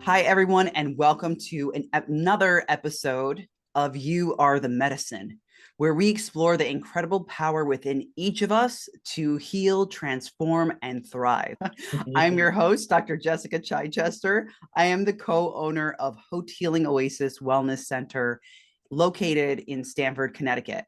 Hi, everyone, and welcome to another episode of You Are the Medicine, where we explore the incredible power within each of us to heal, transform, and thrive. I'm your host, Dr. Jessica Chichester. I am the co-owner of Haute Healing Oasis Wellness Center, located in Stamford, Connecticut.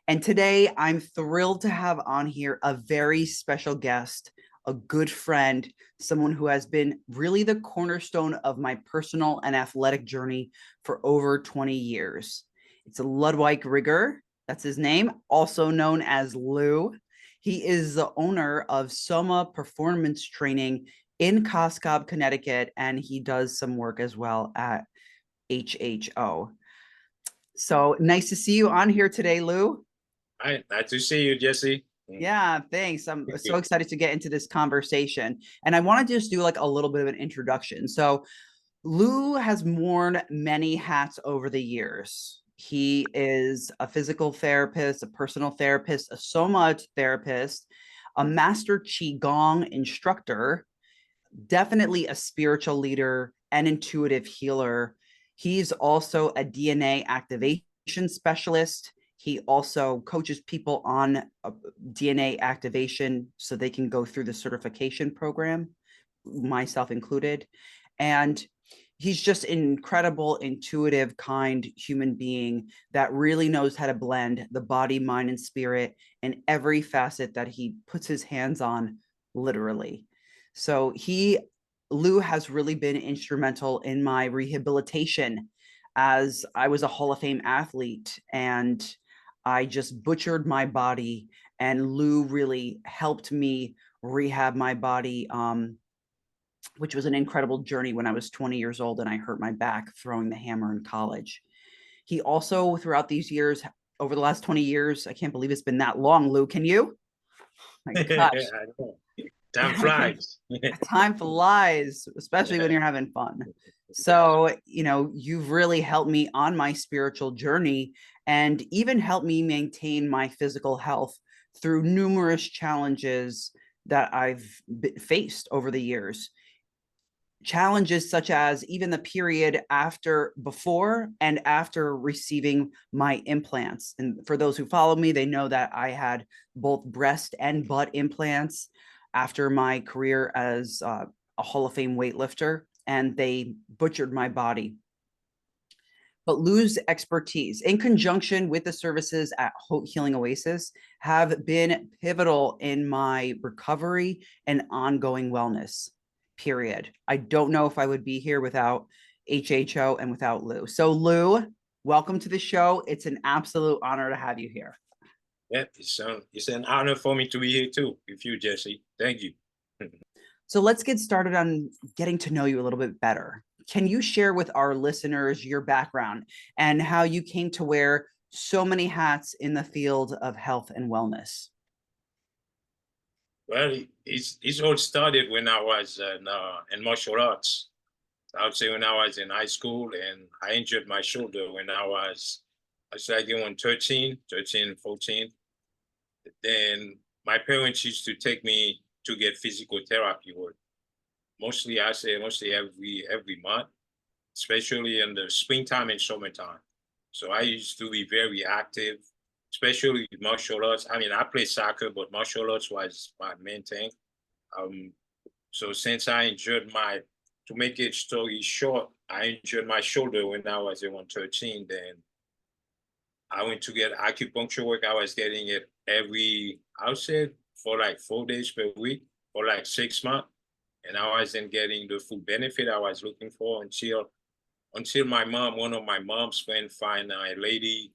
And today I'm thrilled to have on here a very special guest, a good friend, someone who has been really the cornerstone of my personal and athletic journey for over 20 years. It's Ludwight Rigueur, that's his name, also known as Lou. He is the owner of Soma Performance Training in Coscob, Connecticut, and he does some work as well at HHO. So nice to see you on here today, Lou. Hi, nice to see you, Jesse. Yeah, thanks. I'm Thank so you. excited to get into this conversation. And I want to just do like a little bit of an introduction. So, Lou has worn many hats over the years. He is a physical therapist, a personal therapist, a Soma therapist, a master QiGong instructor, definitely a spiritual leader and intuitive healer. He's also a DNA activation specialist. He also coaches people on DNA activation so they can go through the certification program, myself included. And he's just an incredible, intuitive, kind human being that really knows how to blend the body, mind, and spirit in every facet that he puts his hands on, literally. So Lou has really been instrumental in my rehabilitation, as I was a Hall of Fame athlete and I just butchered my body, and Lou really helped me rehab my body, which was an incredible journey when I was 20 years old and I hurt my back throwing the hammer in college. He also, throughout these years, over the last 20 years, I can't believe it's been that long, Lou. Can you? My gosh. I know. Time flies. Time flies, especially when you're having fun. So, you've really helped me on my spiritual journey and even helped me maintain my physical health through numerous challenges that I've faced over the years. Challenges such as even the period before and after receiving my implants. And for those who follow me, they know that I had both breast and butt implants after my career as a Hall of Fame weightlifter, and they butchered my body. But Lou's expertise, in conjunction with the services at Haute Healing Oasis, have been pivotal in my recovery and ongoing wellness, period. I don't know if I would be here without HHO and without Lou. So, Lou, welcome to the show. It's an absolute honor to have you here. Yeah, it's an honor for me to be here too with you, Jesse. Thank you. So let's get started on getting to know you a little bit better. Can you share with our listeners your background and how you came to wear so many hats in the field of health and wellness? Well, it's all started when I was in martial arts. I would say when I was in high school, and I injured my shoulder when I started going 13, 14. Then my parents used to take me to get physical therapy work. Mostly every month, especially in the springtime and summertime. So I used to be very active, especially with martial arts. I mean, I play soccer, but martial arts was my main thing. Um, so since to make it story short, I injured my shoulder when I was around 13. Then I went to get acupuncture work. I was getting it I would say for like 4 days per week for like 6 months. And I wasn't getting the full benefit I was looking for until one of my mom's friends find a lady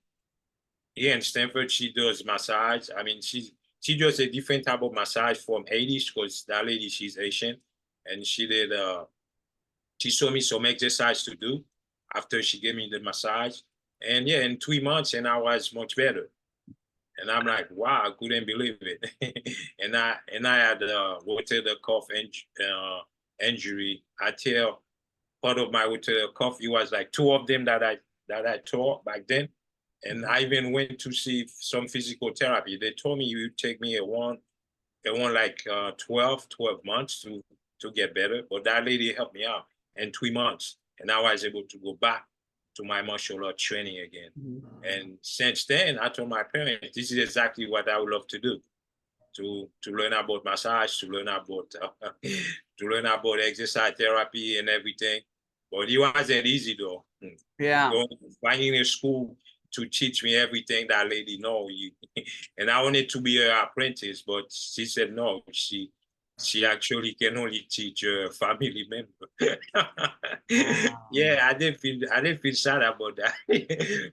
here in Stanford. She does massage. I mean, she does a different type of massage from Haiti because that lady, she's Asian. And she showed me some exercise to do after she gave me the massage. And yeah, in 3 months, and I was much better. And I'm like, wow, I couldn't believe it. and I had a rotator cuff injury. I tell part of my rotator cuff, it was like two of them that I tore back then. And I even went to see some physical therapy. They told me it would take me a one like 12 months to get better. But that lady helped me out. in 3 months. And I was able to go back to my martial art training again. And since then, I told my parents, this is exactly what I would love to do. To learn about massage, to learn about exercise therapy and everything. But it wasn't easy though. Yeah. Finding a school to teach me everything that lady know. And I wanted to be her apprentice, but she said no. She actually can only teach a family member. Yeah, I didn't feel sad about that.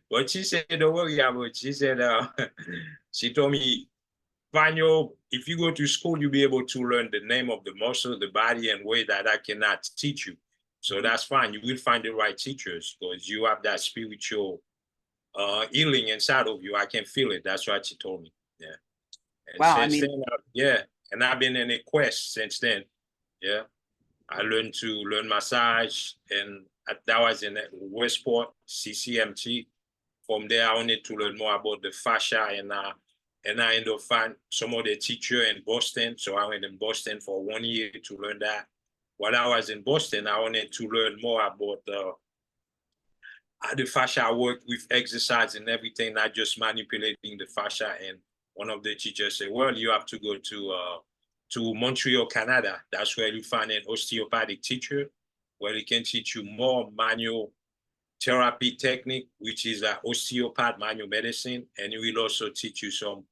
But she said, don't worry about it. She said, she told me, if you go to school, you'll be able to learn the name of the muscle, the body, and way that I cannot teach you. So that's fine. You will find the right teachers because you have that spiritual healing inside of you. I can feel it. That's what she told me. Yeah. And Wow. since then, yeah. And I've been in a quest since then. Yeah. I learned to learn massage, and that was in Westport, CCMT. From there, I wanted to learn more about the fascia, and I ended up finding some of the teacher in Boston. So I went in Boston for 1 year to learn that. While I was in Boston, I wanted to learn more about how the fascia work with exercise and everything, not just manipulating the fascia. And one of the teachers said, well, you have to go to Montreal, Canada. That's where you find an osteopathic teacher, where he can teach you more manual therapy technique, which is osteopath manual medicine. And he will also teach you some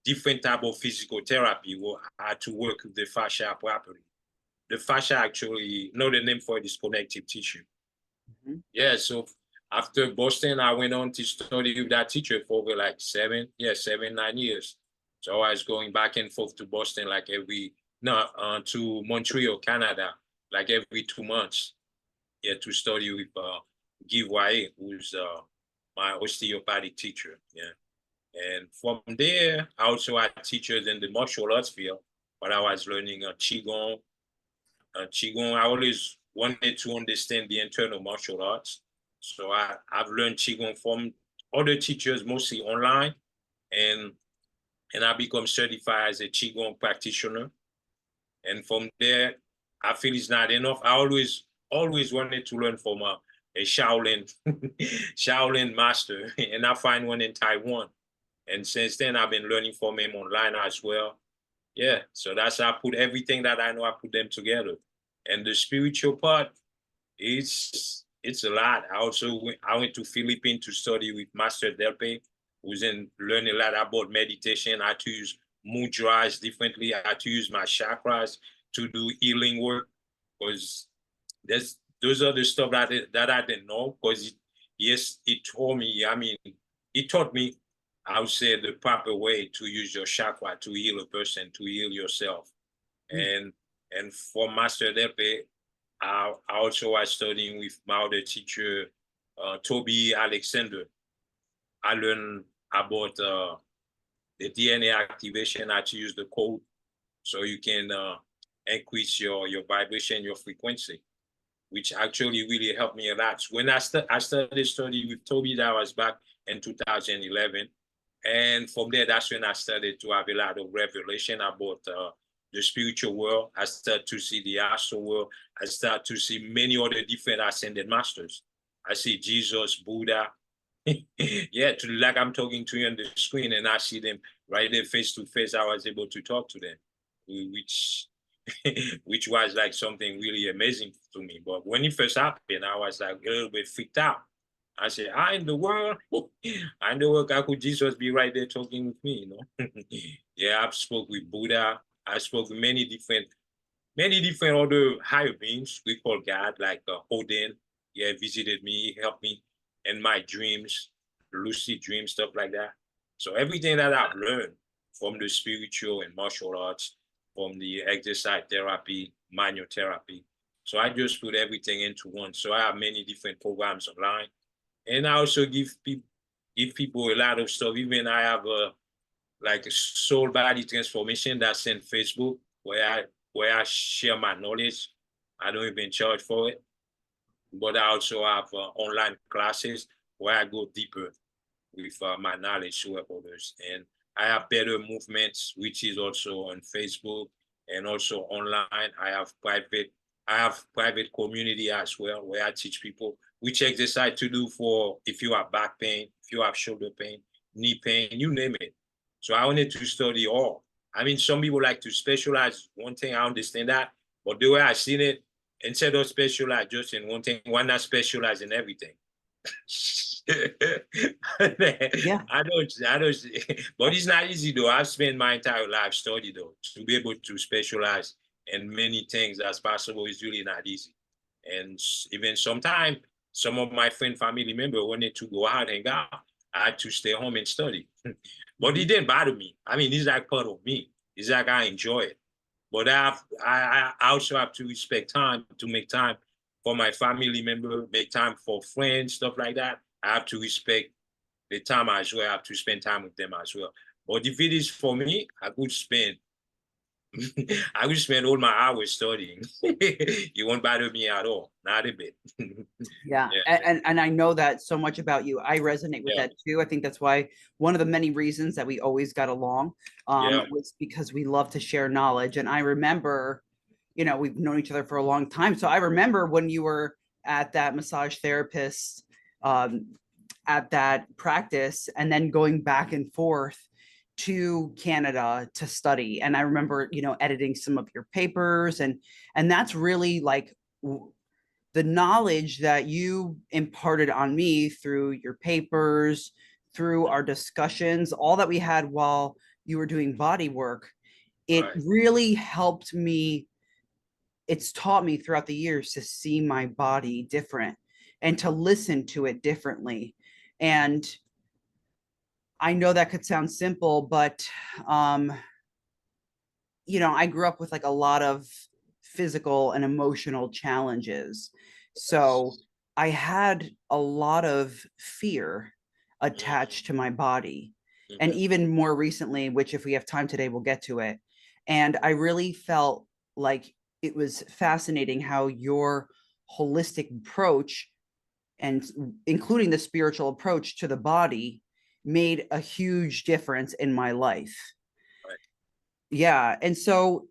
different type of physical therapy, how to work with the fascia properly. The fascia actually, the name for it is connective tissue. Yeah, so after Boston, I went on to study with that teacher for over like 7, 9 years. So I was going back and forth to Boston like to Montreal, Canada, like every 2 months. Yeah, to study with QiGong, who's my osteopathic teacher. Yeah. And from there, I also had teachers in the martial arts field, but I was learning QiGong. QiGong, I always wanted to understand the internal martial arts. So I've learned QiGong from other teachers, mostly online, and I become certified as a QiGong practitioner. And from there, I feel it's not enough. I always wanted to learn from a Shaolin Shaolin master, and I find one in Taiwan. And since then, I've been learning from him online as well. Yeah, so that's how I put everything that I know, I put them together. And the spiritual part, it's a lot. I went to Philippines to study with Master Delpe, who's learning a lot about meditation, how to use mudras differently, how to use my chakras to do healing work. Because those are the stuff that I didn't know. Because it taught me, I would say, the proper way to use your chakra to heal a person, to heal yourself. And for Master Delpe, I also was studying with my other teacher, Toby Alexander. I learned about the DNA activation, how to use the code so you can increase your vibration, your frequency, which actually really helped me a lot. When I started studying with Toby, that was back in 2011. And from there, that's when I started to have a lot of revelation about the spiritual world. I started to see the astral world. I started to see many other different ascended masters. I see Jesus, Buddha. Yeah, like I'm talking to you on the screen, and I see them right there face to face. I was able to talk to them, which which was like something really amazing to me. But when it first happened, I was like a little bit freaked out. I said, how in the world? How in the world how could Jesus be right there talking with me, Yeah, I've spoke with Buddha. I spoke with many different other higher beings we call God, like Odin. Yeah, visited me, helped me in my dreams, lucid dreams, stuff like that. So everything that I've learned from the spiritual and martial arts, from the exercise therapy, manual therapy. So I just put everything into one. So I have many different programs online. And I also give people a lot of stuff. Even I have a soul body transformation that's in Facebook where I share my knowledge. I don't even charge for it. But I also have online classes where I go deeper with my knowledge to help others. And I have Better Movements, which is also on Facebook and also online. I have private I have private community as well where I teach people which exercise to do for if you have back pain, if you have shoulder pain, knee pain, you name it. So I wanted to study all. I mean, some people like to specialize. One thing, I understand that. But the way I seen it, instead of specialize just in one thing, why not specialize in everything? Yeah. I don't, but it's not easy though. I've spent my entire life studying though. To be able to specialize in many things as possible is really not easy. And even sometimes, some of my friend, family members wanted to go out and go. I had to stay home and study. But it didn't bother me. I mean, it's like part of me. It's like I enjoy it. But I also have to respect time to make time for my family member, make time for friends, stuff like that. I have to respect the time as well. I have to spend time with them as well. But if it is for me, I could spend I will spend all my hours studying. It won't bother me at all, not a bit. Yeah. Yeah, And I know that so much about you. I resonate with yeah, that too. I think that's why one of the many reasons that we always got along yeah, was because we love to share knowledge. And I remember, we've known each other for a long time. So I remember when you were at that massage therapist um, at that practice and then going back and forth to Canada to study. And I remember, editing some of your papers and that's really like the knowledge that you imparted on me through your papers, through our discussions, all that we had while you were doing body work. It right, really helped me. It's taught me throughout the years to see my body different and to listen to it differently. And I know that could sound simple, but um, I grew up with like a lot of physical and emotional challenges. So I had a lot of fear attached to my body. And mhm, even more recently, which if we have time today, we'll get to it. And I really felt like it was fascinating how your holistic approach and including the spiritual approach to the body made a huge difference in my life. right. Yeah. And so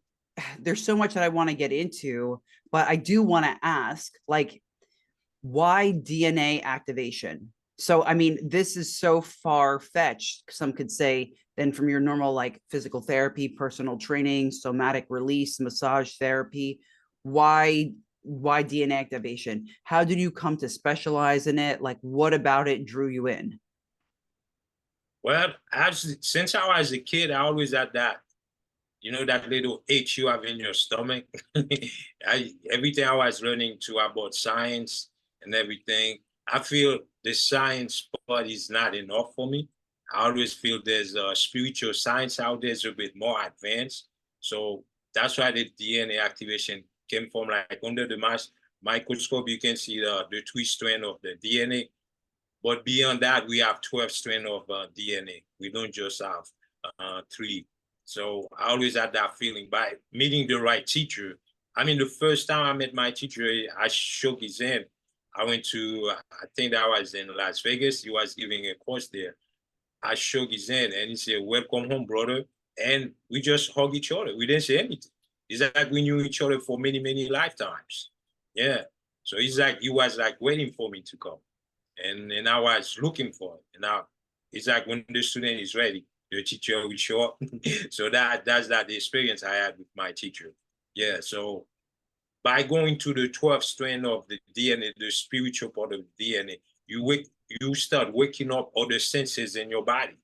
there's so much that I want to get into, but I do want to ask, like, why DNA activation? So, I mean, this is so far fetched, some could say, than from your normal, like, physical therapy, personal training, somatic release, massage therapy. Why DNA activation? How did you come to specialize in it? Like, what about it drew you in? Well, since I was a kid, I always had that. You know that little itch you have in your stomach. Everything I was learning to about science and everything, I feel the science part is not enough for me. I always feel there's a spiritual science out there is a bit more advanced. So that's why the DNA activation came from. Like under the microscope, you can see the three strand of the DNA. But beyond that, we have 12 strain of DNA. We don't just have three. So I always had that feeling by meeting the right teacher. I mean, the first time I met my teacher, I shook his hand. I went to, I think that was in Las Vegas. He was giving a course there. I shook his hand and he said, "Welcome home, brother." And we just hugged each other. We didn't say anything. It's like we knew each other for many, many lifetimes. Yeah. So it's like he was like waiting for me to come and I was looking for it. And now it's like when the student is ready, the teacher will show up. So that's that the experience I had with my teacher. Yeah. So by going to the 12th strand of the DNA, the spiritual part of the DNA, you start waking up other senses in your body.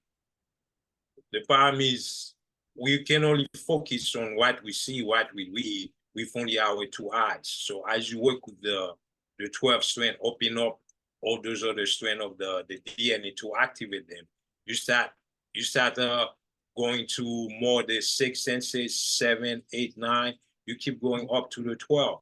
The problem is we can only focus on what we see, what we read with only our two eyes. So as you work with the 12th strand, open up all those other strands of the DNA to activate them. You start going to more the six senses, seven, eight, nine. You keep going up to the 12.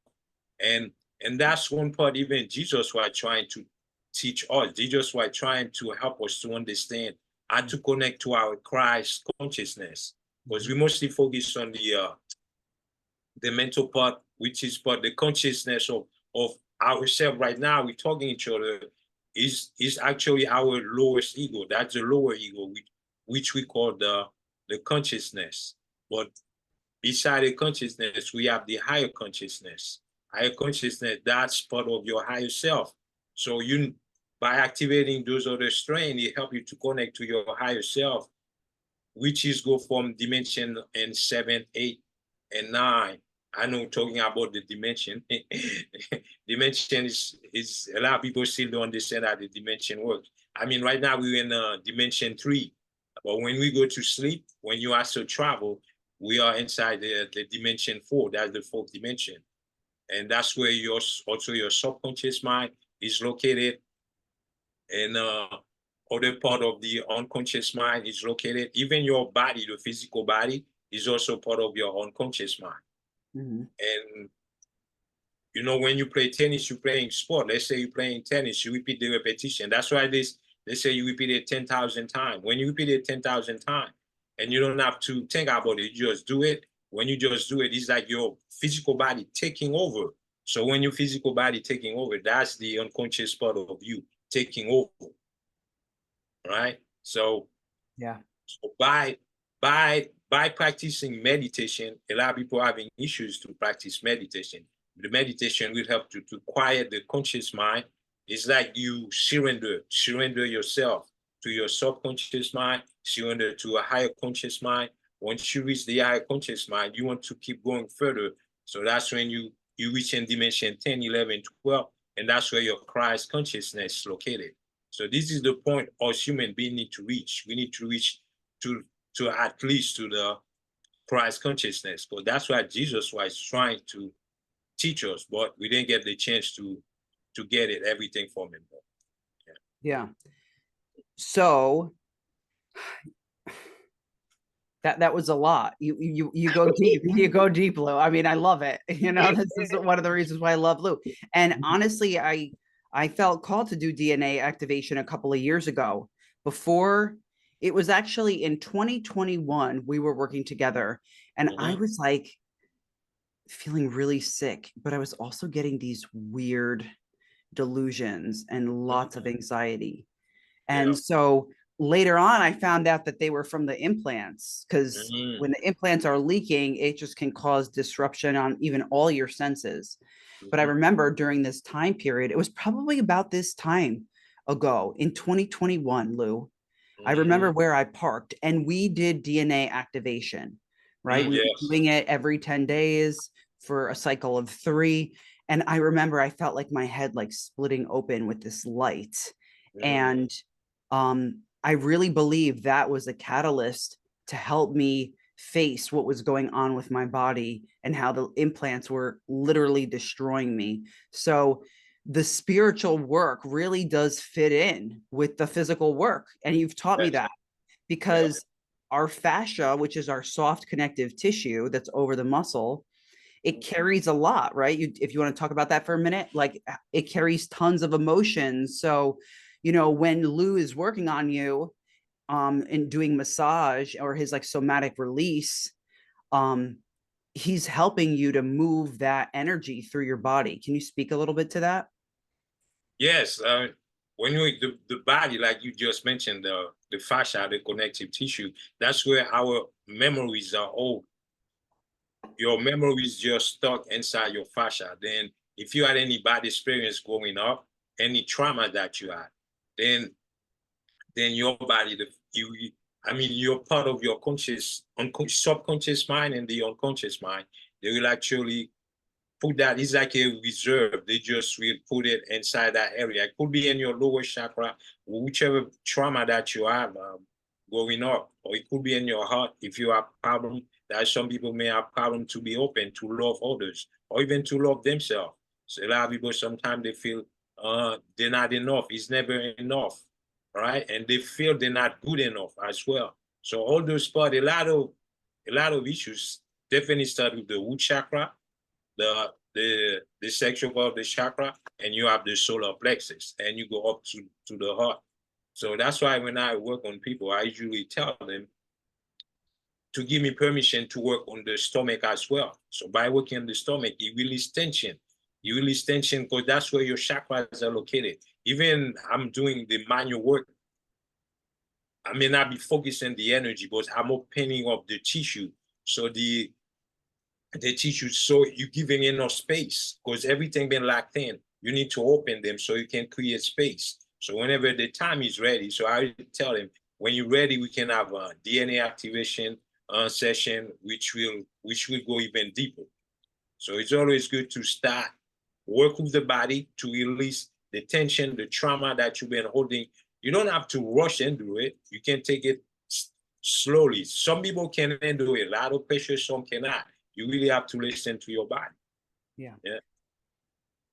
And and that's one part even Jesus was trying to teach us. Jesus was trying to help us to understand how to connect to our Christ consciousness. Because we mostly focus on the mental part, which is part the consciousness of ourselves right now. We're talking each other is actually our lowest ego. That's the lower ego, which we call the consciousness. But beside the consciousness, we have the higher consciousness. higher consciousness, that's part of your higher self. So you, by activating those other strains, it helps you to connect to your higher self, which is go from dimension in 7, 8, and 9. I know talking about the dimension. Dimension is a lot of people still don't understand how the dimension works. I mean, right now we're in dimension 3, but when we go to sleep, when you also travel, we are inside the dimension 4. That's the 4th dimension, and that's where your also your subconscious mind is located, and other part of the unconscious mind is located. Even your body, the physical body, is also part of your unconscious mind. Mm-hmm. And you know, when you play tennis, you're playing sport. Let's say you're playing tennis, you repeat the repetition. That's why they say you repeat it 10,000 times. When you repeat it 10,000 times, and you don't have to think about it, you just do it. When you just do it, it's like your physical body taking over. So when your physical body taking over, that's the unconscious part of you taking over, right? So Yeah. So by practicing meditation, a lot of people are having issues to practice meditation. The meditation will help to quiet the conscious mind. It's like you surrender yourself to your subconscious mind, surrender to a higher conscious mind. Once you reach the higher conscious mind, you want to keep going further. So that's when you reach in dimension 10, 11, 12, and that's where your Christ consciousness is located. So this is the point us human beings need to reach. We need to reach to at least to the Christ consciousness, because that's what Jesus was trying to teach us, but we didn't get the chance to get it everything from him. Yeah. So that was a lot. You go deep. You go deep, Lou. I mean, I love it. You know, this is one of the reasons why I love Lou. And honestly, I felt called to do DNA activation a couple of years ago. Before, it was actually in 2021, we were working together, and I was like feeling really sick, but I was also getting these weird delusions and lots of anxiety. And so later on, I found out that they were from the implants, because when the implants are leaking, it just can cause disruption on even all your senses. But I remember during this time period, it was probably about this time ago in 2021, Lou, I remember where I parked and we did DNA activation, right? We were doing it every 10 days for a cycle of 3. And I remember I felt like my head like splitting open with this light. And I really believe that was a catalyst to help me face what was going on with my body and how the implants were literally destroying me. So the spiritual work really does fit in with the physical work. And you've taught me that, because our fascia, which is our soft connective tissue that's over the muscle, it carries a lot, right? If you want to talk about that for a minute, like it carries tons of emotions. So, you know, when Lou is working on you, and doing massage or his like somatic release, he's helping you to move that energy through your body. Can you speak a little bit to that? Yes, when you the body, like you just mentioned, the fascia, the connective tissue, that's where our memories are old. Your memories just stuck inside your fascia. Then if you had any bad experience growing up, any trauma that you had, then your body, I mean, you're part of your subconscious mind and the unconscious mind. They will actually put that, it's like a reserve. They just will put it inside that area. It could be in your lower chakra, whichever trauma that you have growing up, or it could be in your heart if you have problem. That some people may have problem to be open to love others or even to love themselves. So a lot of people sometimes they feel they're not enough. It's never enough, right? And they feel they're not good enough as well. So all those parts, a lot of issues definitely start with the root chakra, the sexual part of the chakra, and you have the solar plexus, and you go up to the heart. So that's why when I work on people, I usually tell them to give me permission to work on the stomach as well. So by working on the stomach, you release tension. You release tension because that's where your chakras are located. Even I'm doing the manual work, I may not be focusing the energy, but I'm opening up the tissue. So the They teach you so you're giving enough space because everything been locked in. You need to open them so you can create space. So whenever the time is ready, so I tell them, when you're ready, we can have a DNA activation session, which will go even deeper. So it's always good to start work with the body to release the tension, the trauma that you've been holding. You don't have to rush into it. You can take it slowly. Some people can handle a lot of pressure, some cannot. You really have to listen to your body. Yeah. Yeah.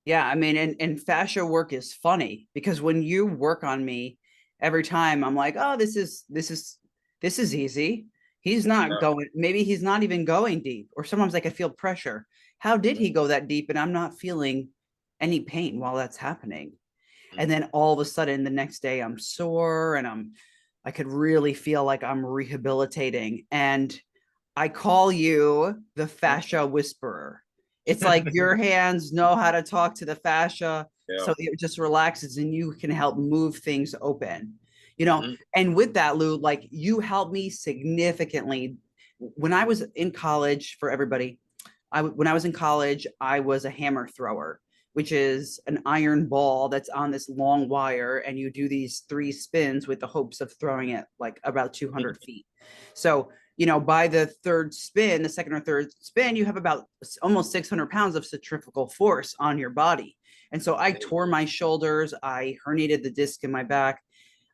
Yeah, I mean, and fascia work is funny because when you work on me, every time I'm like, oh, this is easy. He's not going, maybe he's not even going deep. Or sometimes I can feel pressure. How did he go that deep? And I'm not feeling any pain while that's happening. And then all of a sudden the next day I'm sore and I could really feel like I'm rehabilitating. And I call you the fascia whisperer. It's like your hands know how to talk to the fascia, Yeah. so it just relaxes and you can help move things open. You know, Mm-hmm. and with that, Lou, like you helped me significantly when I was in college. For everybody, when I was in college, I was a hammer thrower, which is an iron ball that's on this long wire, and you do these 3 spins with the hopes of throwing it like about 200 feet. So, you know, by the third spin, the second or third spin, you have about almost 600 pounds of centrifugal force on your body. And so I tore my shoulders, I herniated the disc in my back.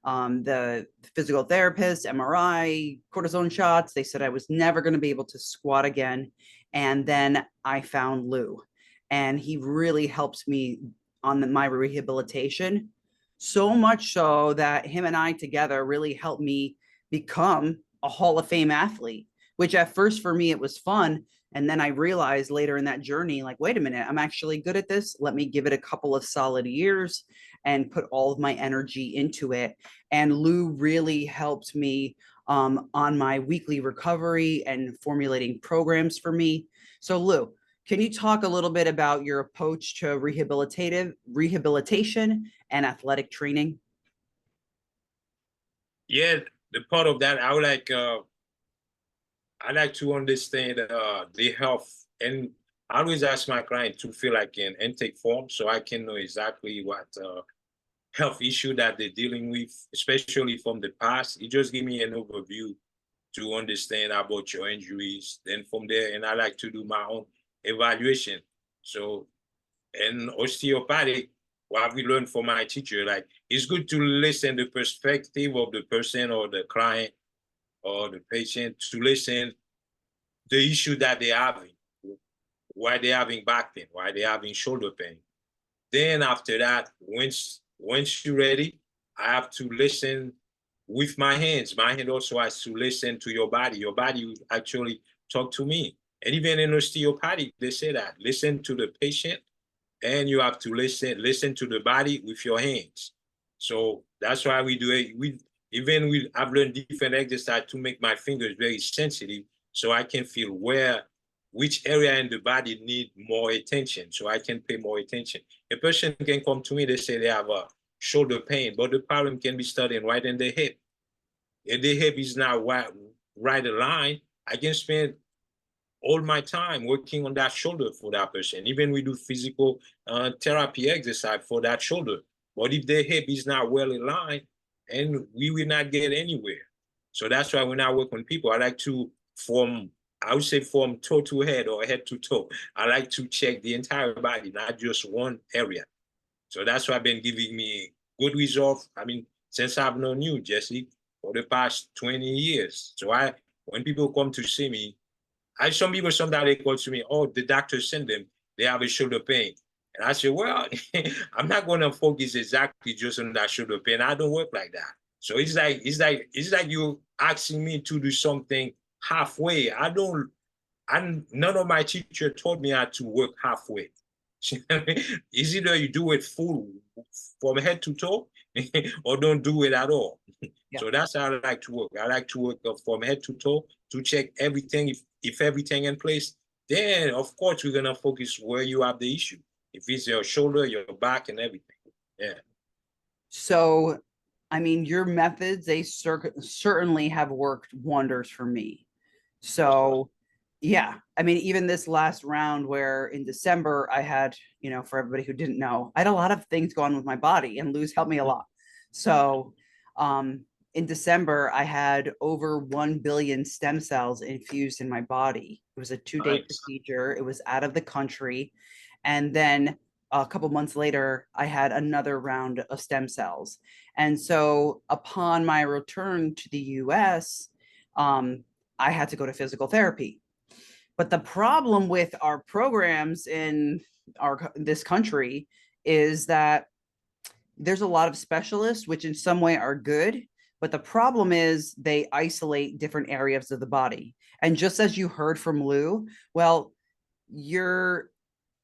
The physical therapist, MRI, cortisone shots, they said I was never going to be able to squat again. And then I found Lou, and he really helped me on my rehabilitation. So much so that him and I together really helped me become a Hall of Fame athlete, which at first for me, it was fun. And then I realized later in that journey, like, wait a minute, I'm actually good at this. Let me give it a couple of solid years and put all of my energy into it. And Lou really helped me on my weekly recovery and formulating programs for me. So, Lou, can you talk a little bit about your approach to rehabilitation and athletic training? Yeah, the part of that I like to understand the health, and I always ask my client to fill like an intake form so I can know exactly what health issue that they're dealing with, especially from the past. It just give me an overview to understand about your injuries. Then from there, and I like to do my own evaluation. So, and osteopathic, what we learned from my teacher, like it's good to listen the perspective of the person or the client or the patient, to listen the issue that they're having, why they're having back pain, why they're having shoulder pain. Then after that, once you're ready, I have to listen with my hands. My hand also has to listen to your body. Your body will actually talk to me. And even in osteopathy, they say that listen to the patient, and you have to listen to the body with your hands. So that's why we do it. I've learned different exercise to make my fingers very sensitive, so I can feel which area in the body need more attention, so I can pay more attention. A person can come to me, they say they have a shoulder pain, but the problem can be starting right in the hip. If the hip is not right aligned, I can spend all my time working on that shoulder for that person. Even we do physical therapy exercise for that shoulder. But if the hip is not well aligned, and we will not get anywhere. So that's why when I work on people, I like to I would say from toe to head or head to toe. I like to check the entire body, not just one area. So that's why I've been giving me good results. I mean, since I've known you, Jesse, for the past 20 years. So when people come to see me, some people sometimes they call to me, oh, the doctor sent them, they have a shoulder pain. And I say, well, I'm not gonna focus exactly just on that shoulder pain. I don't work like that. So it's like you asking me to do something halfway. None of my teacher taught me how to work halfway. It's either you do it full from head to toe or don't do it at all. Yeah. So that's how I like to work. I like to work from head to toe to check everything. If everything in place, then of course we're gonna focus where you have the issue. If it's your shoulder, your back, and everything. Yeah. So, I mean, your methods, they certainly have worked wonders for me. So, Yeah. I mean, even this last round where in December I had, for everybody who didn't know, I had a lot of things going on with my body, and Lou's helped me a lot. So, in December, I had over 1 billion stem cells infused in my body. It was a 2-day Nice. procedure. It was out of the country. And then a couple months later, I had another round of stem cells. And so upon my return to the US, I had to go to physical therapy. But the problem with our programs in this country is that there's a lot of specialists, which in some way are good, but the problem is they isolate different areas of the body. And just as you heard from Lou, well, your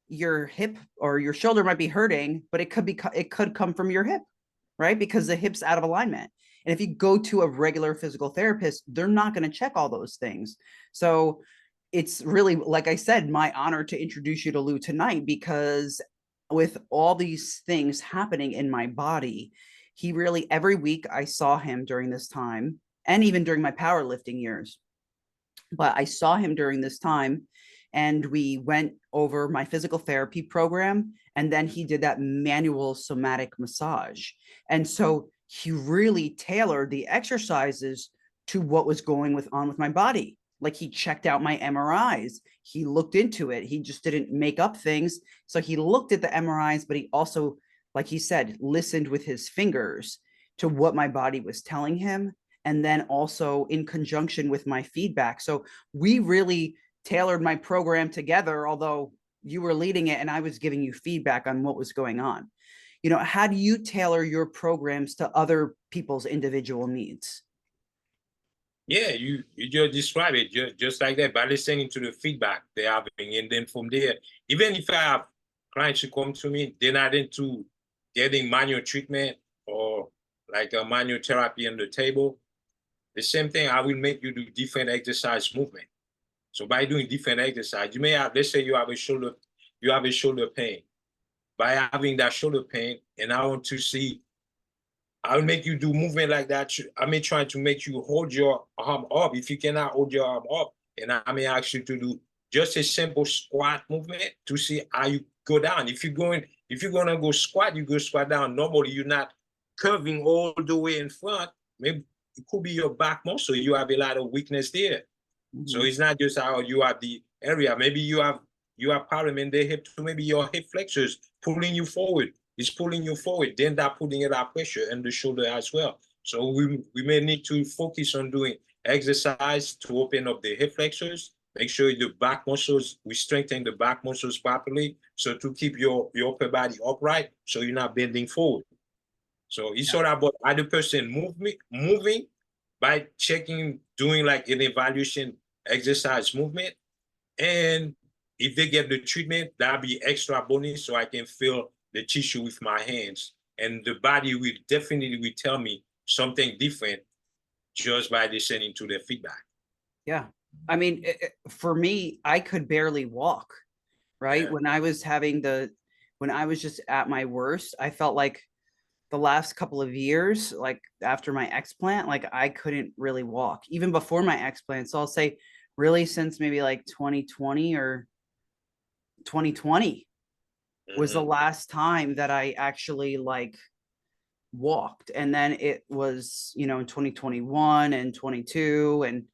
hip or your shoulder might be hurting, but it could come from your hip, right? Because the hip's out of alignment. And if you go to a regular physical therapist, they're not going to check all those things. So it's really, like I said, my honor to introduce you to Lou tonight, because with all these things happening in my body, he really, every week I saw him during this time, and even during my powerlifting years. But I saw him during this time, and we went over my physical therapy program, and then he did that manual somatic massage. And so he really tailored the exercises to what was going on with my body. Like, he checked out my MRIs, he looked into it, he just didn't make up things. So he looked at the MRIs, but he also, like he said, listened with his fingers to what my body was telling him, and then also in conjunction with my feedback. So we really tailored my program together, although you were leading it and I was giving you feedback on what was going on. How do you tailor your programs to other people's individual needs? Yeah, you just describe it just like that by listening to the feedback they're having, and then from there, even if I have clients who come to me, they're not into getting manual treatment or like a manual therapy on the table. The same thing, I will make you do different exercise movement. So by doing different exercise, you may have, let's say you have a shoulder pain. By having that shoulder pain, and I want to see, I'll make you do movement like that. I may try to make you hold your arm up. If you cannot hold your arm up, and I may ask you to do just a simple squat movement to see how you go down. If you're gonna go squat, you go squat down. Normally, you're not curving all the way in front. Maybe it could be your back muscle. You have a lot of weakness there. So it's not just how you have the area. Maybe you have problem in the hip too. Maybe your hip flexors pulling you forward. It's pulling you forward. Then that putting a lot of pressure in the shoulder as well. So we may need to focus on doing exercise to open up the hip flexors. Make sure the back muscles, we strengthen the back muscles properly. So to keep your upper body upright, so you're not bending forward. So it's all about other person moving by checking, doing like an evaluation exercise movement. And if they get the treatment, that'll be extra bonus, so I can feel the tissue with my hands. And the body will definitely tell me something different just by listening to the feedback. Yeah. I mean, for me, I could barely walk, right? Yeah. When I was just at my worst, I felt like the last couple of years, like after my explant, like I couldn't really walk even before my explant. So I'll say really since maybe like 2020 or 2020 was the Mm-hmm. last time that I actually like walked. And then it was, in 2021 and 22 and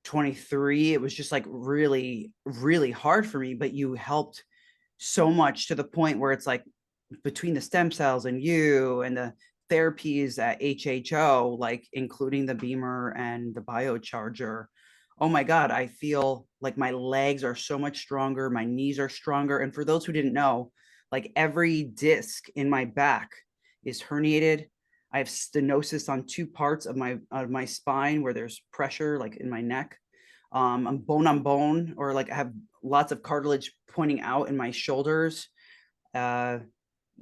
23, it was just like really, really hard for me. But you helped so much to the point where it's like between the stem cells and you and the therapies at HHO, like including the Beamer and the biocharger. Oh my God, I feel like my legs are so much stronger. My knees are stronger. And for those who didn't know, like every disc in my back is herniated. I have stenosis on 2 parts of my spine where there's pressure, like in my neck. I'm bone on bone, or like I have lots of cartilage pointing out in my shoulders. Uh,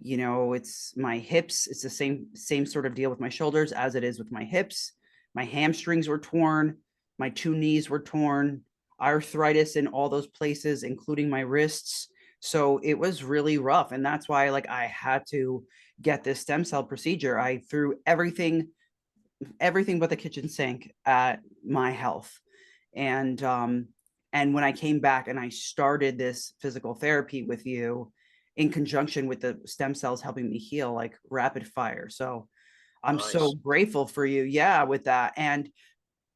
it's my hips. It's the same sort of deal with my shoulders as it is with my hips. My hamstrings were torn. My 2 knees were torn. Arthritis in all those places, including my wrists. So it was really rough, and that's why like I had to get this stem cell procedure. I threw everything but the kitchen sink at my health, and And when I came back and I started this physical therapy with you in conjunction with the stem cells helping me heal, like rapid fire. So I'm so Nice. grateful for you. Yeah, with that. And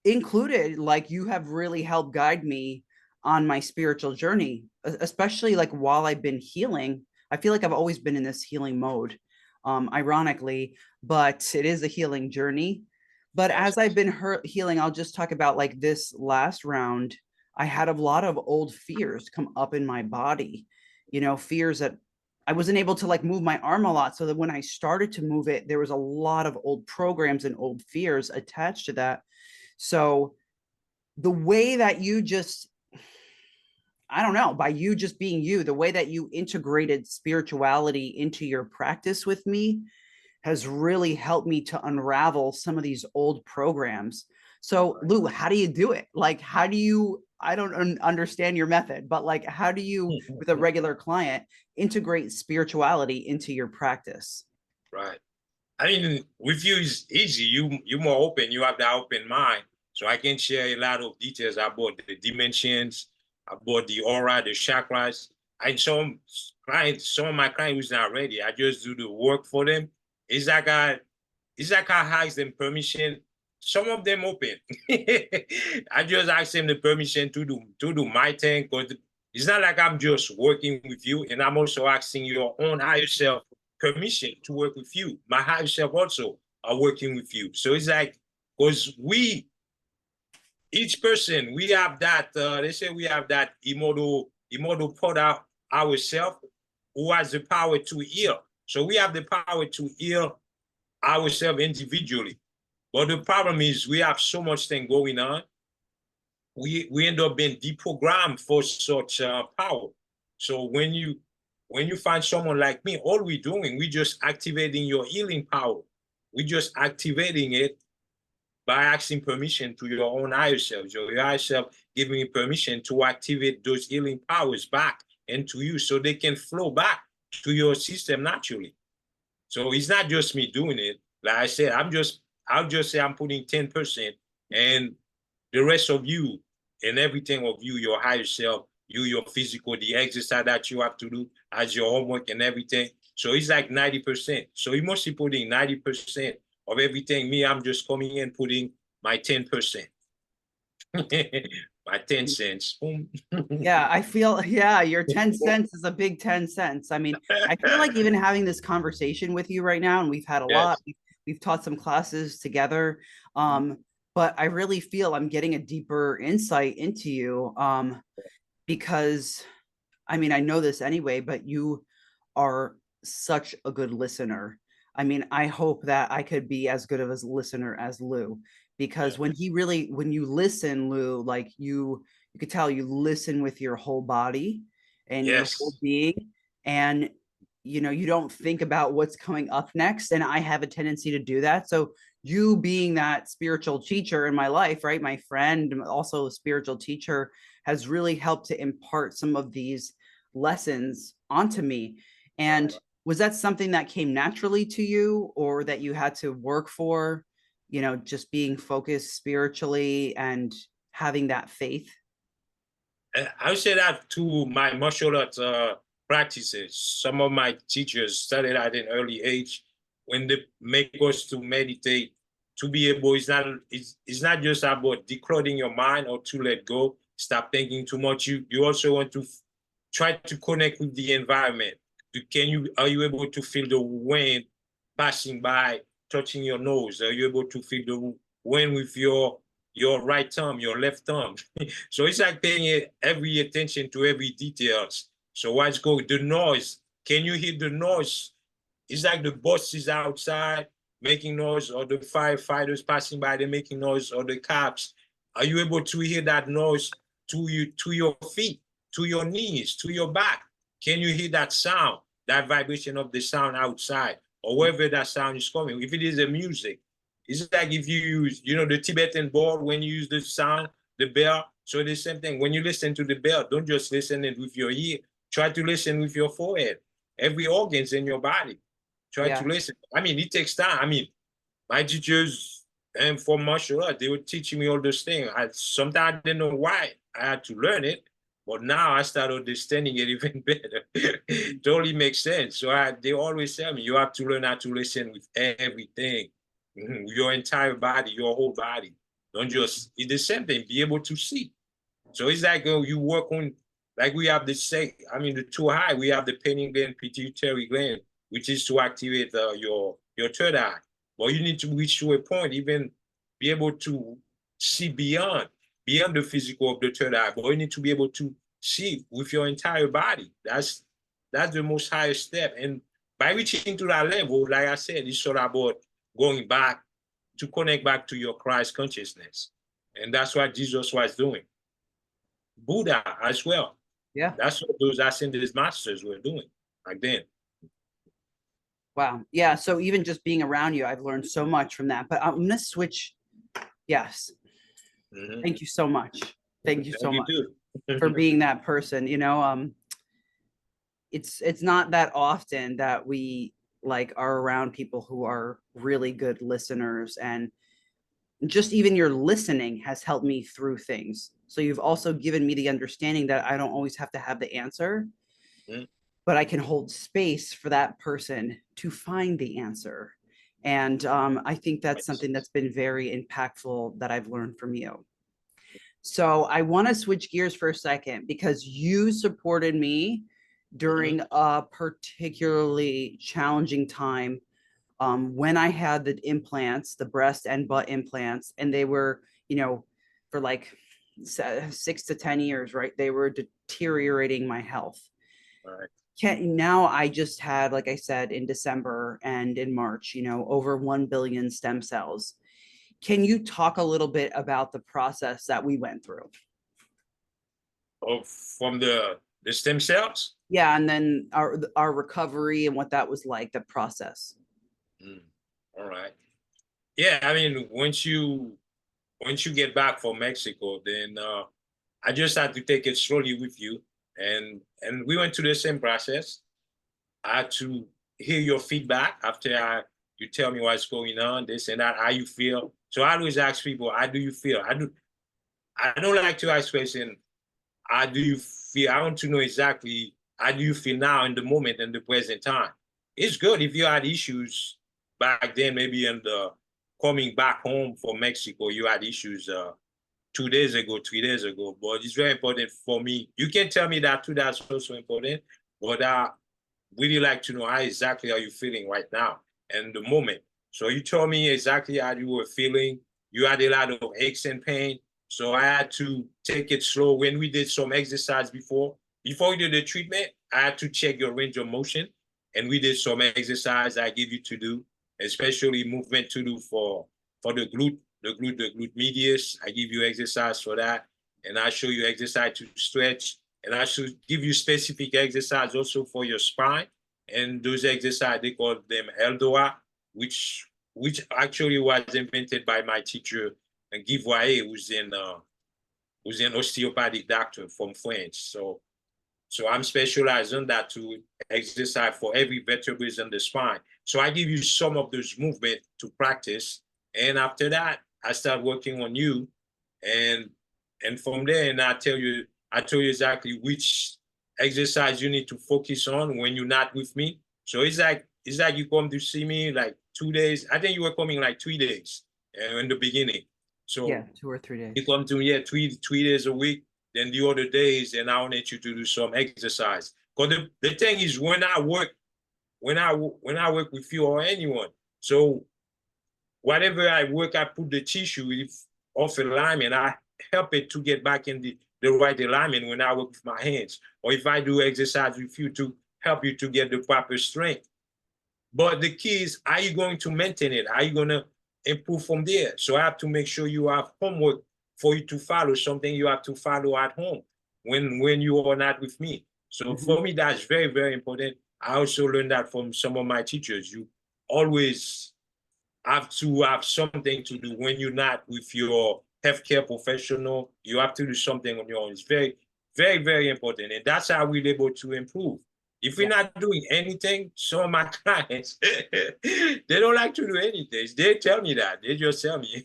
included, like, you have really helped guide me on my spiritual journey, especially like while I've been healing. I feel like I've always been in this healing mode, ironically, but it is a healing journey. But Yes. as I've been healing, I'll just talk about like this last round. I had a lot of old fears come up in my body, fears that I wasn't able to like move my arm a lot. So that when I started to move it, there was a lot of old programs and old fears attached to that. So the way that you just, I don't know, by you just being you, the way that you integrated spirituality into your practice with me has really helped me to unravel some of these old programs. So, Lou, how do you do it? Like, how do you, I don't understand your method, but like, how do you, with a regular client, integrate spirituality into your practice? Right. I mean, with you is easy. You're more open. You have that open mind, so I can share a lot of details about the dimensions, about the aura, the chakras. And some of my clients who's not ready, I just do the work for them. It's like I ask them permission. Some of them open. I just ask them the permission to do my thing, because it's not like I'm just working with you, and I'm also asking your own higher self permission to work with you. My higher self also are working with you. So it's like, because each person, we have that, they say we have that immortal part of ourselves who has the power to heal. So we have the power to heal ourselves individually. But the problem is we have so much thing going on. We end up being deprogrammed for such power. So when you find someone like me, all we're doing, we just activating your healing power. We just activating it by asking permission to your own higher self. Your higher self giving you permission to activate those healing powers back into you, so they can flow back to your system naturally. So it's not just me doing it. Like I said, I'll just say I'm putting 10%, and the rest of you and everything of you, your higher self, your physical, the exercise that you have to do as your homework and everything. So it's like 90%. So you must be putting 90% of everything. Me, I'm just coming in putting my 10%. My 10 cents. Yeah, I feel, yeah, your 10 cents is a big 10 cents. I mean, I feel like even having this conversation with you right now, and we've had a lot, Yes. we've taught some classes together. But I really feel I'm getting a deeper insight into you. Because I mean, I know this anyway, but you are such a good listener. I mean, I hope that I could be as good of a listener as Lou, because Yeah. when you listen, Lou, like you could tell you listen with your whole body and your whole Yes. being. And, you don't think about what's coming up next. And I have a tendency to do that. So you being that spiritual teacher in my life, right? My friend, also a spiritual teacher, has really helped to impart some of these lessons onto me. And was that something that came naturally to you, or that you had to work for, just being focused spiritually and having that faith? I would say that to my martial arts practices. Some of my teachers started at an early age when they make us to meditate, to be able, it's not just about decluttering your mind or to let go, stop thinking too much. You also want to try to connect with the environment. Are you able to feel the wind passing by, touching your nose? Are you able to feel the wind with your right thumb, your left thumb? So it's like paying every attention to every details. So what's going, the noise? Can you hear the noise? It's like the buses outside making noise, or the firefighters passing by, they're making noise, or the cops. Are you able to hear that noise to your feet, to your knees, to your back? Can you hear that sound, that vibration of the sound outside, or wherever that sound is coming? If it is a music, it's like if you use, the Tibetan board, when you use the sound, the bell. So the same thing. When you listen to the bell, don't just listen it with your ear. Try to listen with your forehead. Every organ's in your body. Try to Yeah. listen. I mean, it takes time. I mean, my teachers, And for martial arts, they were teaching me all those things. Sometimes I didn't know why I had to learn it, but now I start understanding it even better. Totally makes sense. So they always tell me you have to learn how to listen with everything, your entire body, your whole body. Don't just, it's the same thing, be able to see. So it's like you work on, like we have the two eye, we have the pineal gland, pituitary gland, which is to activate your third eye. But you need to reach to a point, even be able to see beyond the physical of the third eye. But you need to be able to see with your entire body. That's the most highest step. And by reaching to that level, like I said, it's sort of about going back to connect back to your Christ consciousness. And that's what Jesus was doing. Buddha as well. Yeah. That's what those ascended masters were doing back then. Wow. Yeah. So even just being around you, I've learned so much from that. But I'm going to switch. Yes. Thank you so much. Thank you so much for being that person. You know, it's not that often that we like are around people who are really good listeners, and just even your listening has helped me through things. So you've also given me the understanding that I don't always have to have the answer, but I can hold space for that person to find the answer. And I think that's something that's been very impactful that I've learned from you. So I want to switch gears for a second, because you supported me during a particularly challenging time when I had the implants, the breast and butt implants, and they were, you know, for like 6 to 10 years, right? They were deteriorating my health. Right. Now I just had, like I said, in December and in March, you know, over 1 billion stem cells. Can you talk a little bit about the process that we went through? Oh, from the stem cells? Yeah, and then our recovery and what that was like, the process. All right. Yeah, I mean, once you get back from Mexico, then I just had to take it slowly with you, and we went through the same process. I had to hear your feedback after you tell me what's going on, this and that, how you feel. So I always ask people, how do you feel? I don't like to ask questions, how do you feel? I want to know exactly how do you feel now in the moment, in the present time. It's good if you had issues back then, maybe in the coming back home from Mexico, you had issues 2 days ago, 3 days ago. But it's very important for me. You can tell me that too, that's also important. But I really like to know how exactly are you feeling right now and the moment. So you told me exactly how you were feeling. You had a lot of aches and pain. So I had to take it slow. When we did some exercise before we did the treatment, I had to check your range of motion. And we did some exercise I give you to do, especially movement to do for the glute medius. I give you exercise for that. And I show you exercise to stretch. And I should give you specific exercise also for your spine. And those exercises, they call them Eldoa, which actually was invented by my teacher, Guy, who's an osteopathic doctor from France. So I'm specialized on that to exercise for every vertebrae in the spine. So I give you some of those movements to practice. And after that, I start working on you. And from there, and I tell you exactly which exercise you need to focus on when you're not with me. So it's like you come to see me like 2 days. I think you were coming like 3 days in the beginning. So yeah, 2 or 3 days. You come to me, three days a week. Then the other days, and I want you to do some exercise. Because the thing is, when I work with you or anyone, so whatever I work, I put the tissue off alignment. I help it to get back in the right alignment when I work with my hands. Or if I do exercise with you to help you to get the proper strength. But the key is, are you going to maintain it? Are you going to improve from there? So I have to make sure you have homework for you to follow, something you have to follow at home when you are not with me. So for me, that's very, very important. I also learned that from some of my teachers. You always have to have something to do when you're not with your healthcare professional. You have to do something on your own. It's very, very, very important. And that's how we're able to improve. If we're not doing anything, some of my clients, they don't like to do anything. They tell me that. They just tell me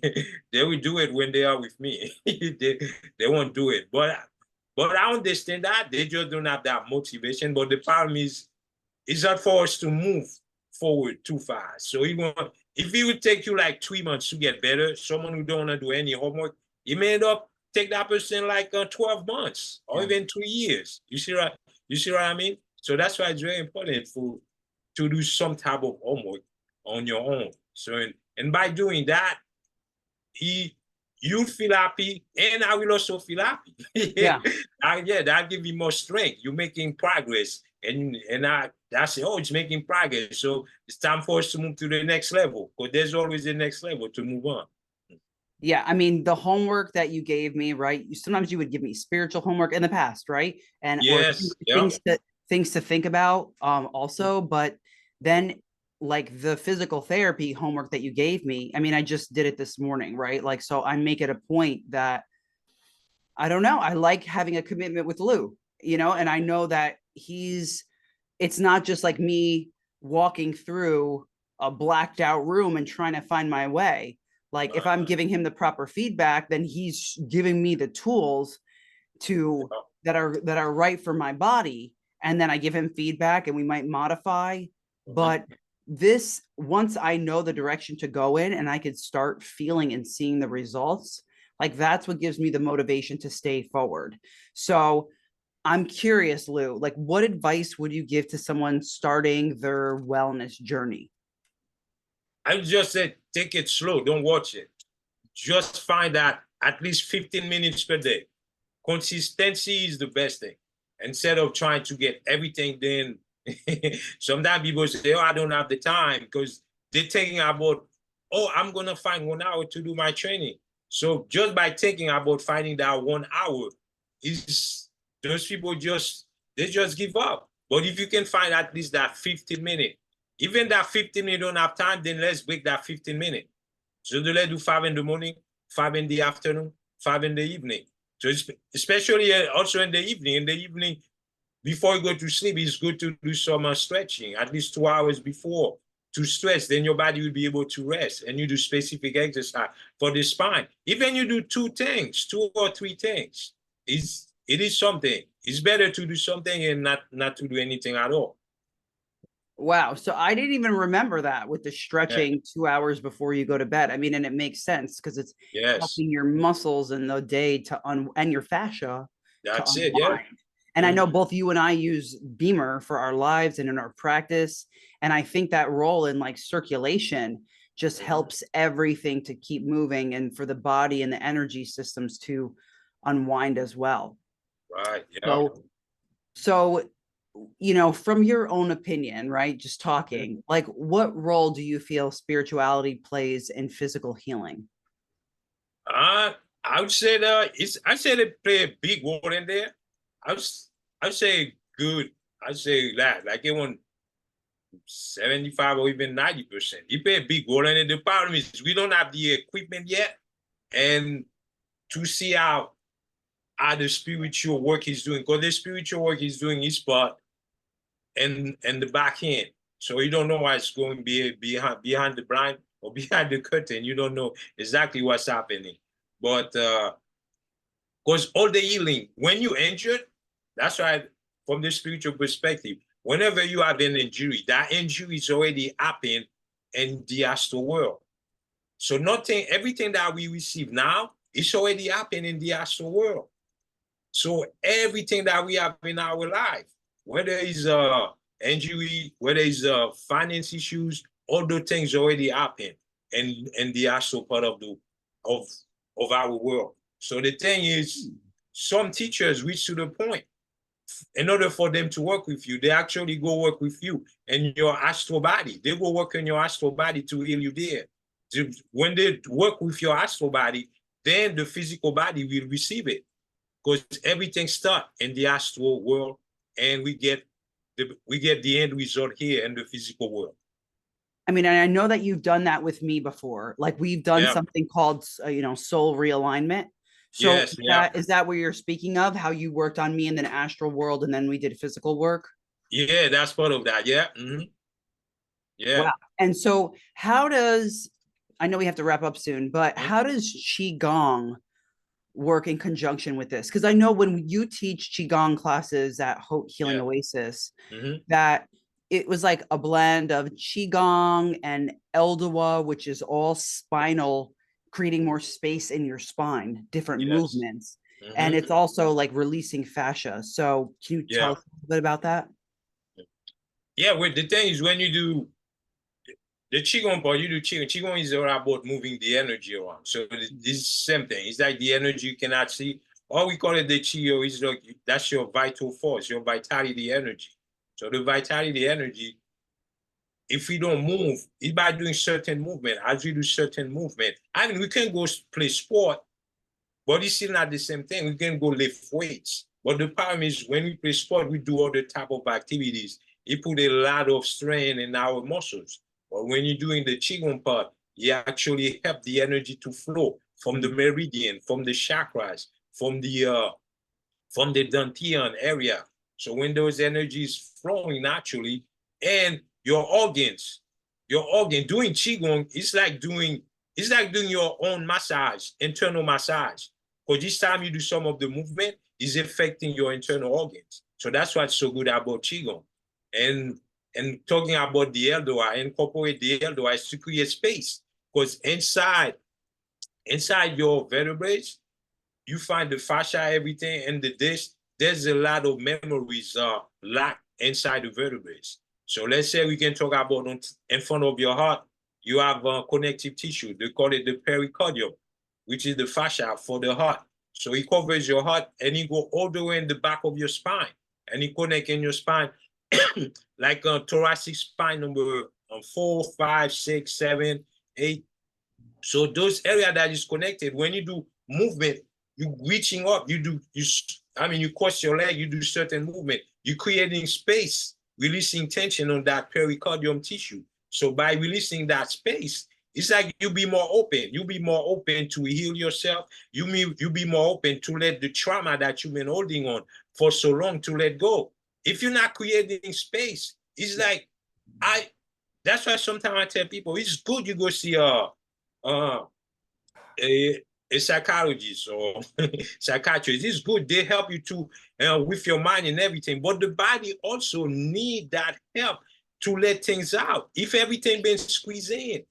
they will do it when they are with me. They won't do it. But I understand that. They just don't have that motivation. But the problem is, it's not for us to move forward too fast. So if it would take you like 3 months to get better, someone who don't want to do any homework, you may end up take that person like 12 months or even 3 years. You see what I mean? So that's why it's very important to do some type of homework on your own. So and by doing that, you feel happy, and I will also feel happy. Yeah. That give me more strength. You're making progress, and that's it. Oh, it's making progress. So it's time for us to move to the next level, because there's always the next level to move on. Yeah, I mean, the homework that you gave me, right? Sometimes you would give me spiritual homework in the past, right? And yes, or things to think about, also. But then, like the physical therapy homework that you gave me, I mean, I just did it this morning, right? Like, so I make it a point that I don't know. I like having a commitment with Lou, and I know that it's not just like me walking through a blacked out room and trying to find my way. Like if I'm giving him the proper feedback, then he's giving me the tools that are right for my body. And then I give him feedback and we might modify. But once I know the direction to go in and I could start feeling and seeing the results, like that's what gives me the motivation to stay forward. So I'm curious, Lou, like what advice would you give to someone starting their wellness journey? I just said, take it slow. Don't watch it. Just find out at least 15 minutes per day. Consistency is the best thing. Instead of trying to get everything done, sometimes people say, oh, I don't have the time, because they're thinking about, oh, I'm going to find 1 hour to do my training. So just by thinking about finding that 1 hour, those people they just give up. But if you can find at least that 15 minutes, even that 15 minutes don't have time, then let's break that 15 minutes. So let's do 5 in the morning, 5 in the afternoon, 5 in the evening. So especially also in the evening. In the evening, before you go to sleep, it's good to do some stretching, at least 2 hours before, to stretch. Then your body will be able to rest, and you do specific exercise for the spine. Even you do 2 or 3 things, it is something. It's better to do something and not to do anything at all. Wow. So I didn't even remember that with the stretching 2 hours before you go to bed. I mean, and it makes sense because it's helping your muscles in the day and your fascia to unwind. Yeah. And I know both you and I use Beamer for our lives and in our practice. And I think that role in like circulation just helps everything to keep moving and for the body and the energy systems to unwind as well. Right. Yeah. So from your own opinion, right? Just talking, like what role do you feel spirituality plays in physical healing? I would say I say they play a big role in there. I would say good. I'd say that like even 75 or even 90%. You play a big role in it. The problem is we don't have the equipment yet, and to see how the spiritual work is doing, because the spiritual work is doing its part and the back end. So you don't know what's going to be behind the blind or behind the curtain. You don't know exactly what's happening. But because all the healing, when you're injured, that's why from the spiritual perspective, whenever you have an injury, that injury is already happened in the astral world. So everything that we receive now, it's already happened in the astral world. So everything that we have in our life, whether it's injury, whether it's finance issues, all those things already happen in the astral part of our world. So the thing is, some teachers reach to the point, in order for them to work with you, they actually go work with you in your astral body. They go work in your astral body to heal you there. When they work with your astral body, then the physical body will receive it, because everything starts in the astral world, and we get the end result here in the physical world. I mean, and I know that you've done that with me before. Like we've done something called, soul realignment. So is that what you're speaking of? How you worked on me in the astral world and then we did physical work? Yeah, that's part of that. Yeah. Yeah. Wow. And so how does, I know we have to wrap up soon, but Mhm. how does Qigong work in conjunction with this? Because I know when you teach Qigong classes at Hope Healing Yeah. Oasis, Hmm. that it was like a blend of Qigong and Eldawa, which is all spinal, creating more space in your spine, different Yes. movements. And Hmm. it's also like releasing fascia. So can you tell Yeah. us a little bit about that? Yeah. Well, the thing is, when you do the Qigong part, you do Qigong. Qigong is all about moving the energy around. So this is same thing. It's like the energy you cannot see. All we call it the Qi is like that's your vital force, your vitality energy. So the vitality energy, if we don't move, it's by doing certain movement. As we do certain movement, I mean, we can go play sport, but it's still not the same thing. We can go lift weights. But the problem is when we play sport, we do other type of activities. It put a lot of strain in our muscles. But when you're doing the Qigong part, you actually help the energy to flow from the meridian, from the chakras, from the dantian area. So when those energies flowing naturally, and your organ doing qigong, it's like doing your own massage, internal massage. Because each time you do some of the movement, is affecting your internal organs. So that's what's so good about qigong. And and talking about the eldoa, incorporate the eldoa is to create space. Because inside your vertebrae, you find the fascia, everything, and the disc. There's a lot of memories locked inside the vertebrae. So let's say we can talk about in front of your heart, you have connective tissue. They call it the pericardium, which is the fascia for the heart. So it covers your heart and it go all the way in the back of your spine, and it connect in your spine like a thoracic spine number 4, 5, 6, 7, 8. So those area that is connected, when you do movement, you reaching up, you cross your leg, you do certain movement, you're creating space, releasing tension on that pericardium tissue. So by releasing that space, it's like you be more open. You be more open to heal yourself. You be more open to let the trauma that you've been holding on for so long to let go. If you're not creating space, it's like I. That's why sometimes I tell people it's good you go see uh, a, a psychologist or psychiatrist. It's good. They help you to with your mind and everything. But the body also need that help to let things out. If everything been squeezed in,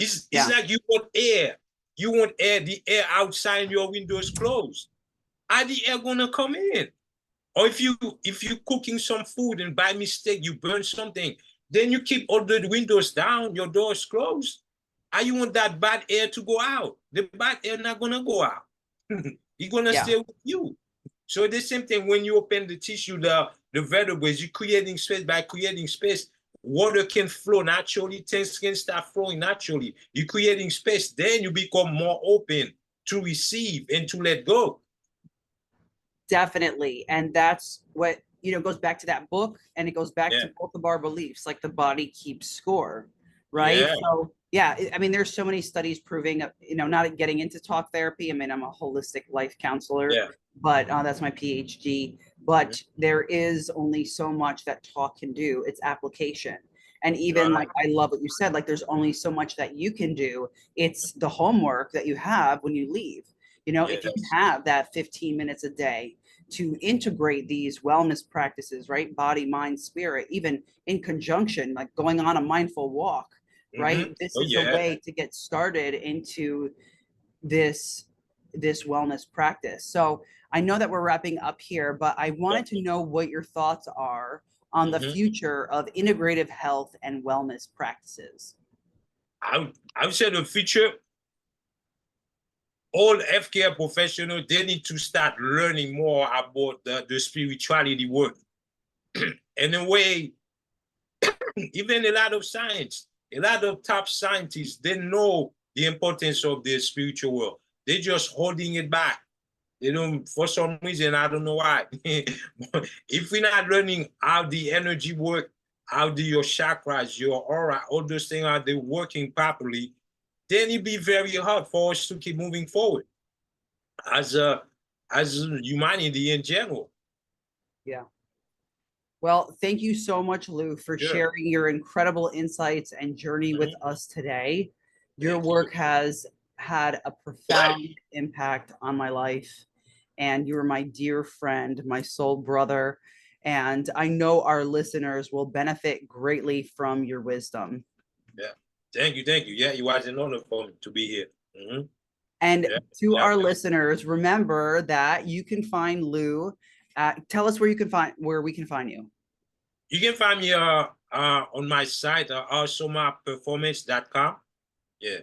it's Yeah. like you want air. You want air, the air outside your windows closed. How the air gonna come in? Or if you cooking some food and by mistake you burn something, then you keep all the windows down, your doors closed. How you want that bad air to go out? The bad air not gonna go out. It's gonna Yeah. stay with you. So the same thing when you open the tissue, the vertebrae, you're creating space. By creating space, water can flow naturally, things can start flowing naturally. You're creating space, then you become more open to receive and to let go. Definitely. And that's what, goes back to that book, and it goes back Yeah, to both of our beliefs, like the body keeps score, right? yeah, So, yeah, I mean, there's so many studies proving, not getting into talk therapy. I mean, I'm a holistic life counselor, yeah. but that's my PhD. But there is only so much that talk can do. It's application. And even Right. like, I love what you said, like, there's only so much that you can do. It's the homework that you have when you leave. If you can Yes. have that 15 minutes a day to integrate these wellness practices, right? Body, mind, spirit, even in conjunction, like going on a mindful walk, right? This Oh is a yeah. way to get started into this wellness practice. So I know that we're wrapping up here, but I wanted to know what your thoughts are on the Mm-hmm. future of integrative health and wellness practices. I would say the future, all healthcare professionals, they need to start learning more about the spirituality work. In a way, even a lot of science, a lot of top scientists, they know the importance of the spiritual world. They're just holding it back. They don't, for some reason, I don't know why. If we're not learning how the energy work, how do your chakras, your aura, all those things are they working properly, then it'd be very hard for us to keep moving forward as a as humanity in general. Yeah. Well, thank you so much, Lou, for Sure. sharing your incredible insights and journey with us today. Your Thank you. work has had a profound impact on my life, and you're my dear friend, my soul brother. And I know our listeners will benefit greatly from your wisdom. Yeah. Thank you. Thank you. Yeah, it was an honor for me to be here. And Yeah. to Yeah. our listeners, remember that you can find Lou. Tell us where we can find you. You can find me on my site, rsomaperformance.com. Yeah.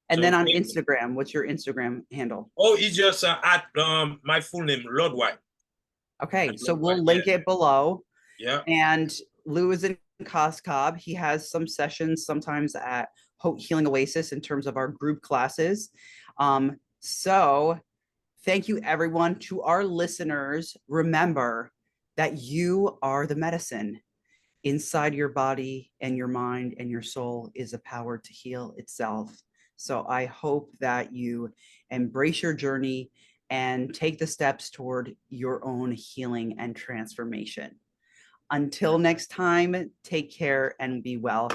And then So, on Instagram, what's your Instagram handle? oh, it's just at my full name, Ludwight. Okay, so we'll Ludwight. link it below. Yeah. And Lou is in Coscob. He has some sessions sometimes at Healing Oasis in terms of our group classes. So thank you, everyone. To our listeners, remember that you are the medicine. Inside your body and your mind and your soul is a power to heal itself. So I hope that you embrace your journey and take the steps toward your own healing and transformation. Until next time, take care and be well.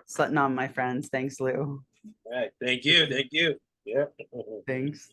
Sutton on, my friends. Thanks, Lou. All right. Thank you. Thank you. Yeah. Thanks.